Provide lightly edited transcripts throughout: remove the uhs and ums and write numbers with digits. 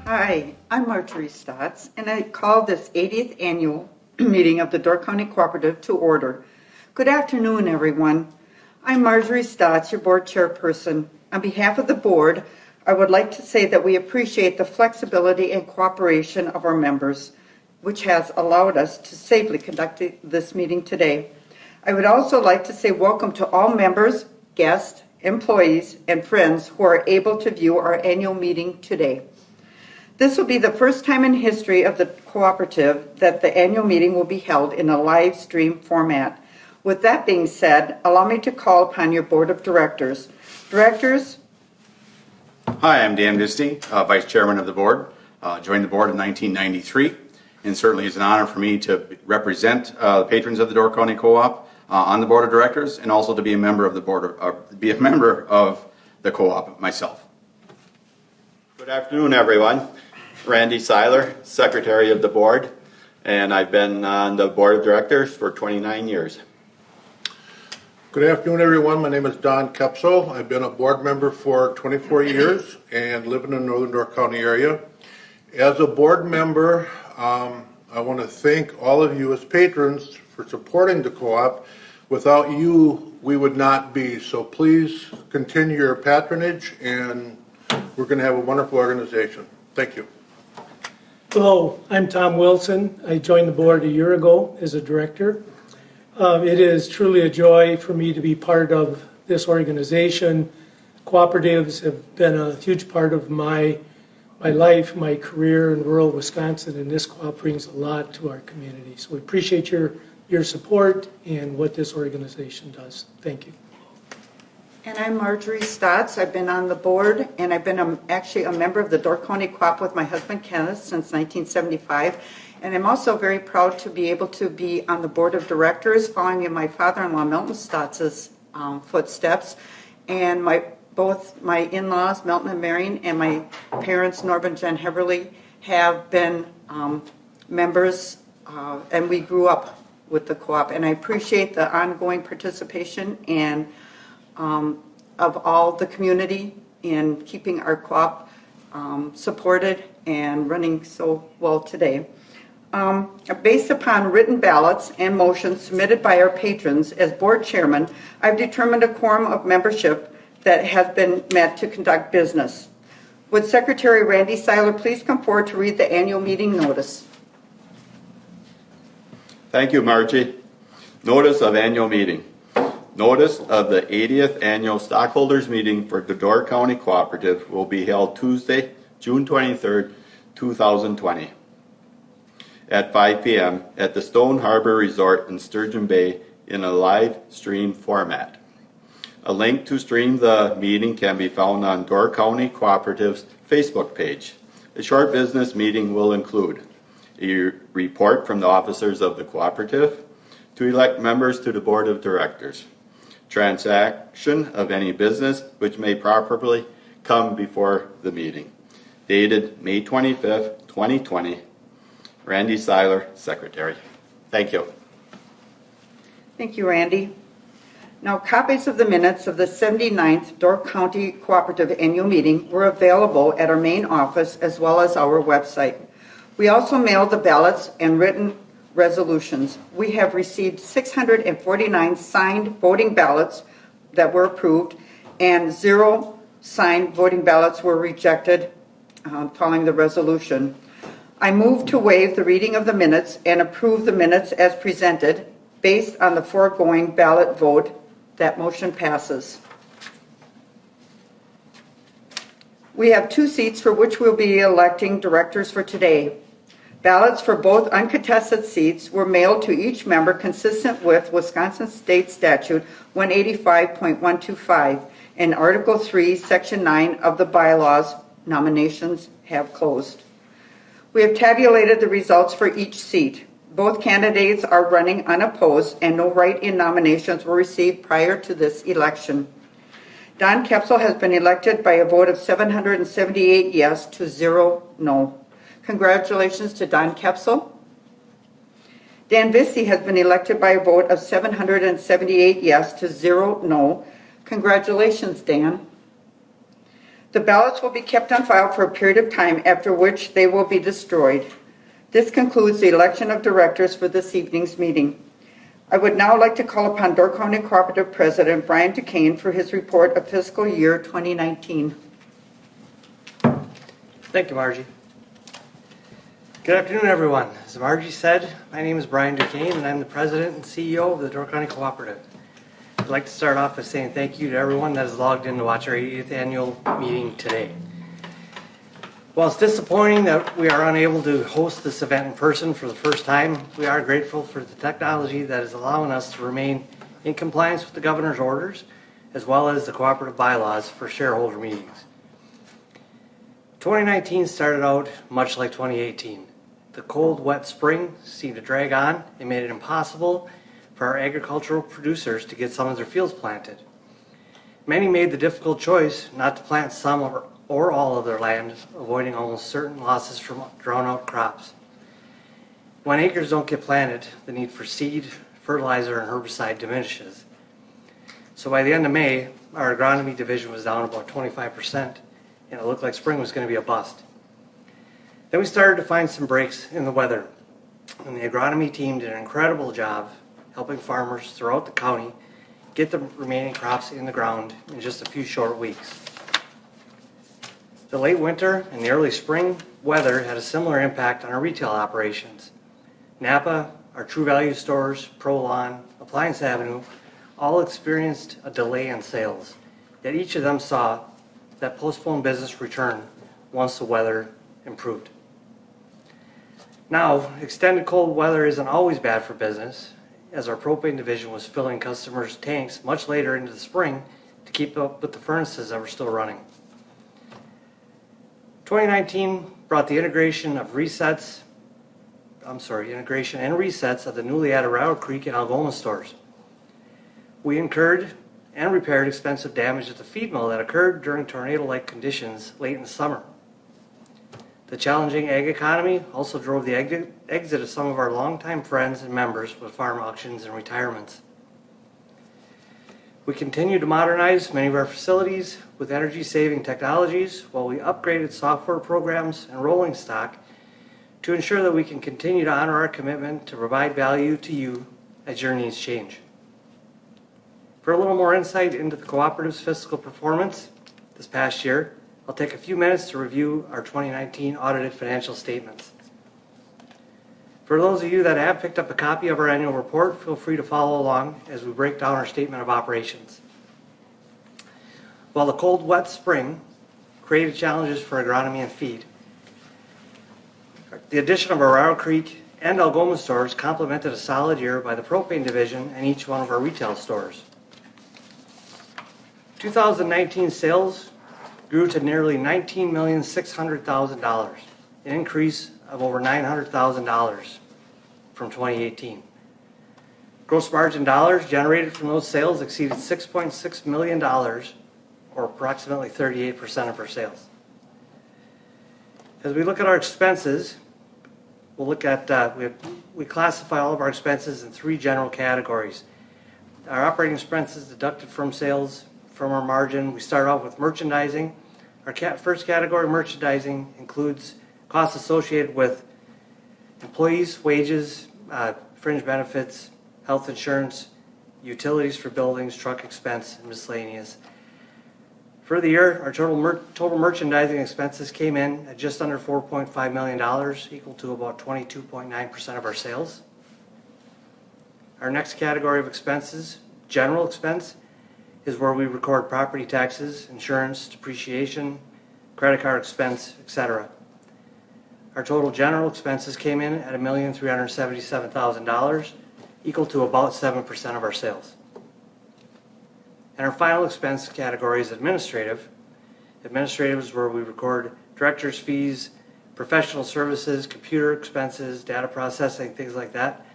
Hi, I'm Marjorie Stotts, and I call this 80th annual meeting of the Door County Cooperative to order. Good afternoon, everyone. I'm Marjorie Stotts, your board chairperson. On behalf of the board, I would like to say that we appreciate the flexibility and cooperation of our members, which has allowed us to safely conduct this meeting today. I would also like to say welcome to all members, guests, employees, and friends who are able to view our annual meeting today. This will be the first time in history of the cooperative that the annual meeting will be held in a live stream format. With that being said, allow me to call upon your board of directors. Directors? Hi, I'm Dan Disty, Vice Chairman of the board. Joined the board in 1993, and certainly it's an honor for me to represent the patrons of the Door County Co-op on the board of directors, and also to be a member of the board, be a member of the co-op myself. Good afternoon, everyone. Randy Seiler, Secretary of the Board, and I've been on the Board of Directors for 29 years. Good afternoon, everyone. My name is Don Kepso. I've been a board member for 24 years and live in the Northern Door County area. As a board member, I want to thank all of you as patrons for supporting the co-op. Without you, we would not be. So please continue your patronage, and we're going to have a wonderful organization. Thank you. Hello, I'm Tom Wilson. I joined the board a year ago as a director. It is truly a joy for me to be part of this organization. Cooperatives have been a huge part of my life, my career in rural Wisconsin, and this co-op brings a lot to our community. So we appreciate your support and what this organization does. Thank you. And I'm Marjorie Stotts. I've been on the board, and I've been actually a member of the Door County Co-op with my husband Kenneth since 1975. And I'm also very proud to be able to be on the board of directors, following in my father-in-law Milton Stotts' footsteps. And both my in-laws, Milton and Marion, and my parents, Norb and Jen Heverly, have been members, and we grew up with the co-op. And I appreciate the ongoing participation and of all the community in keeping our co-op supported and running so well today. Based upon written ballots and motions submitted by our patrons as board chairman, I've determined a quorum of membership that has been met to conduct business. Would Secretary Randy Seiler please come forward to read the annual meeting notice? Thank you, Margie. Notice of annual meeting. Notice of the 80th annual stockholders meeting for the Door County Cooperative will be held Tuesday, June 23rd, 2020 at 5 p.m. at the Stone Harbor Resort in Sturgeon Bay in a live stream format. A link to stream the meeting can be found on Door County Cooperative's Facebook page. The short business meeting will include a report from the officers of the cooperative, to elect members to the board of directors, transaction of any business which may properly come before the meeting. Dated May 25th, 2020. Randy Seiler, Secretary. Thank you. Thank you, Randy. Now, copies of the minutes of the 79th Door County Cooperative Annual Meeting were available at our main office as well as our website. We also mailed the ballots and written resolutions. We have received 649 signed voting ballots that were approved, and 0 signed voting ballots were rejected following the resolution. I move to waive the reading of the minutes and approve the minutes as presented based on the foregoing ballot vote. That motion passes. We have 2 seats for which we'll be electing directors for today. Ballots for both uncontested seats were mailed to each member consistent with Wisconsin State Statute 185.125 and Article 3, Section 9 of the bylaws. Nominations have closed. We have tabulated the results for each seat. Both candidates are running unopposed, and no write-in nominations were received prior to this election. Don Kepso has been elected by a vote of 778 yes to 0 no. Congratulations to Don Kepso. Dan Vissi has been elected by a vote of 778 yes to 0 no. Congratulations, Dan. The ballots will be kept on file for a period of time, after which they will be destroyed. This concludes the election of directors for this evening's meeting. I would now like to call upon Door County Cooperative President Brian Duquesne for his report of fiscal year 2019. Thank you, Margie. Good afternoon, everyone. As Margie said, my name is Brian Duquesne, and I'm the President and CEO of the Door County Cooperative. I'd like to start off by saying thank you to everyone that has logged in to watch our 80th annual meeting today. While it's disappointing that we are unable to host this event in person for the first time, we are grateful for the technology that is allowing us to remain in compliance with the governor's orders, as well as the cooperative bylaws for shareholder meetings. 2019 started out much like 2018. The cold, wet spring seemed to drag on and made it impossible for our agricultural producers to get some of their fields planted. Many made the difficult choice not to plant some or all of their land, avoiding almost certain losses from drown-out crops. When acres don't get planted, the need for seed, fertilizer, and herbicide diminishes. So by the end of May, our agronomy division was down about 25%, and it looked like spring was going to be a bust. Then we started to find some breaks in the weather, and the agronomy team did an incredible job helping farmers throughout the county get the remaining crops in the ground in just a few short weeks. The late winter and the early spring weather had a similar impact on our retail operations. Napa, our True Value stores, Pro Lawn, Appliance Avenue, all experienced a delay in sales, yet each of them saw that postponed business return once the weather improved. Now, extended cold weather isn't always bad for business, as our propane division was filling customers' tanks much later into the spring to keep up with the furnaces that were still running. 2019 brought the integration and resets of the newly added Rattle Creek and Algoma stores. We incurred and repaired expensive damage at the feed mill that occurred during tornado-like conditions late in the summer. The challenging ag economy also drove the exit of some of our longtime friends and members with farm auctions and retirements. We continue to modernize many of our facilities with energy-saving technologies while we upgraded software programs and rolling stock to ensure that we can continue to honor our commitment to provide value to you as your needs change. For a little more insight into the cooperative's fiscal performance this past year, I'll take a few minutes to review our 2019 audited financial statements. For those of you that have picked up a copy of our annual report, feel free to follow along as we break down our statement of operations. While the cold, wet spring created challenges for agronomy and feed, the addition of our Rattle Creek and Algoma stores complemented a solid year by the propane division and each one of our retail stores. 2019 sales grew to nearly $19,600,000, an increase of over $900,000 from 2018. Gross margin dollars generated from those sales exceeded $6.6 million, or approximately 38% of our sales. As we look at our expenses, we'll look at, we classify all of our expenses in three general categories. Our operating expenses deducted from sales, from our margin. We start off with merchandising. Our first category, merchandising, includes costs associated with employees' wages, fringe benefits, health insurance, utilities for buildings, truck expense, and miscellaneous. For the year, our total merchandising expenses came in at just under $4.5 million, equal to about 22.9% of our sales. Our next category of expenses, general expense, is where we record property taxes, insurance, depreciation, credit card expense, etc. Our total general expenses came in at $1,377,000, equal to about 7% of our sales. And our final expense category is administrative. Administrative is where we record director's fees, professional services, computer expenses, data processing, things like that.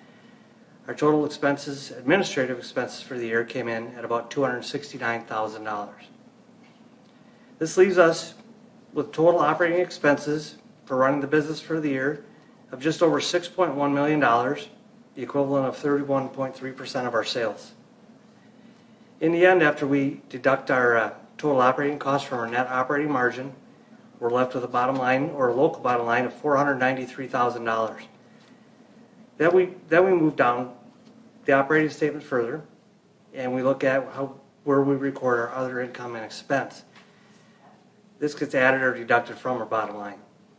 Our total expenses, administrative expenses for the year came in at about $269,000. This leaves us with total operating expenses for running the business for the year of just over $6.1 million, the equivalent of 31.3% of our sales. In the end, after we deduct our total operating costs from our net operating margin, we're left with a bottom line, or a local bottom line, of $493,000. Then we move down the operating statement further, and we look at where we record our other income and expense. This gets added or deducted from our bottom line.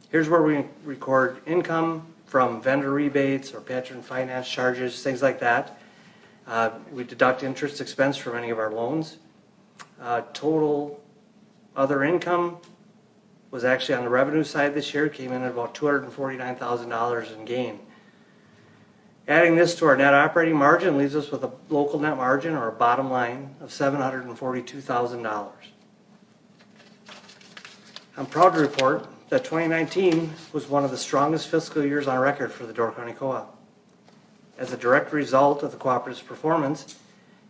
Here's where we record income from vendor rebates or patron finance charges, things like that. We deduct interest expense from any of our loans. Total other income was actually on the revenue side this year, came in at about $249,000 in gain. Adding this to our net operating margin leaves us with a local net margin, or a bottom line, of $742,000. I'm proud to report that 2019 was one of the strongest fiscal years on record for the Door County Co-op. As a direct result of the cooperative's performance,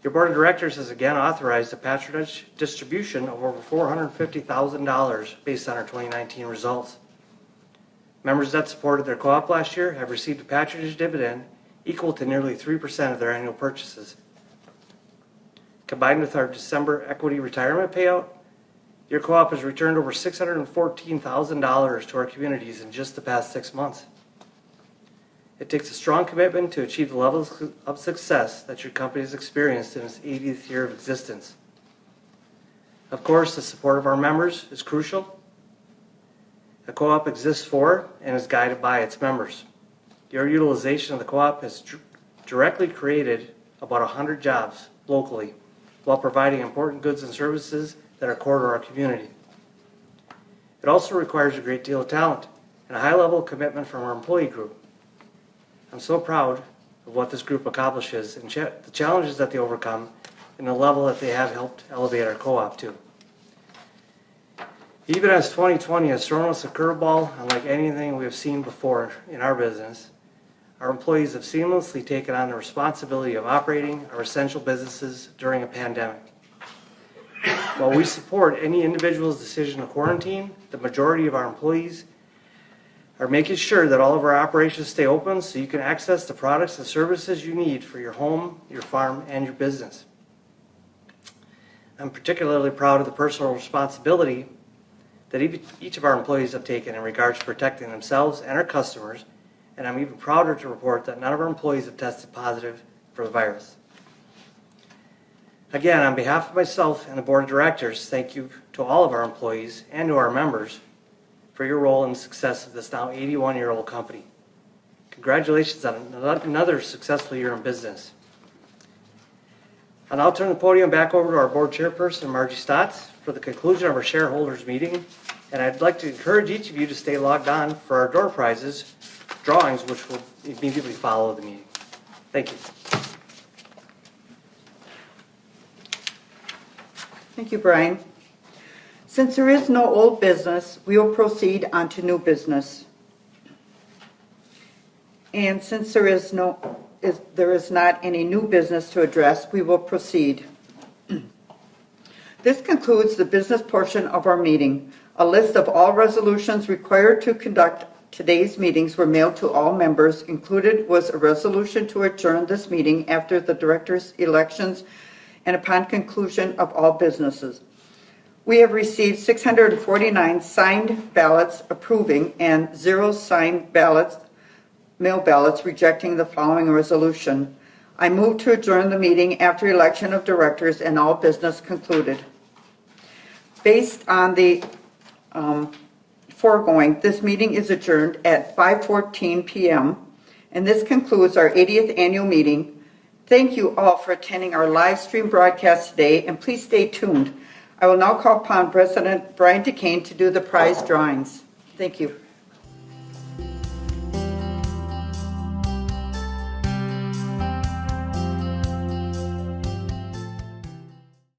your board of directors has again authorized a patronage distribution of over $450,000 based on our 2019 results. Members that supported their co-op last year have received a patronage dividend equal to nearly 3% of their annual purchases. Combined with our December equity retirement payout, your co-op has returned over $614,000 to our communities in just the past 6 months. It takes a strong commitment to achieve the levels of success that your company has experienced in its 80th year of existence. Of course, the support of our members is crucial. The co-op exists for and is guided by its members. Your utilization of the co-op has directly created about 100 jobs locally while providing important goods and services that are core to our community. It also requires a great deal of talent and a high level of commitment from our employee group. I'm so proud of what this group accomplishes and the challenges that they overcome and the level that they have helped elevate our co-op to. Even as 2020 has thrown us a curveball unlike anything we have seen before in our business, our employees have seamlessly taken on the responsibility of operating our essential businesses during a pandemic. While we support any individual's decision to quarantine, the majority of our employees are making sure that all of our operations stay open so you can access the products and services you need for your home, your farm, and your business. I'm particularly proud of the personal responsibility that each of our employees have taken in regards to protecting themselves and our customers, and I'm even prouder to report that none of our employees have tested positive for the virus. Again, on behalf of myself and the board of directors, thank you to all of our employees and to our members for your role in the success of this now 81-year-old company. Congratulations on another successful year in business. I'll now turn the podium back over to our board chairperson, Marjorie Stotts, for the conclusion of our shareholders meeting. And I'd like to encourage each of you to stay logged on for our door prizes drawings, which will immediately follow the meeting. Thank you. Thank you, Brian. Since there is no old business, we will proceed on to new business. And since there is not any new business to address, we will proceed. This concludes the business portion of our meeting. A list of all resolutions required to conduct today's meetings were mailed to all members. Included was a resolution to adjourn this meeting after the directors' elections and upon conclusion of all businesses. We have received 649 signed ballots approving and 0 signed ballots, mail ballots rejecting the following resolution. I move to adjourn the meeting after election of directors and all business concluded. Based on the foregoing, this meeting is adjourned at 5:14 p.m. and this concludes our 80th annual meeting. Thank you all for attending our live stream broadcast today, and please stay tuned. I will now call upon President Brian DeCane to do the prize drawings. Thank you.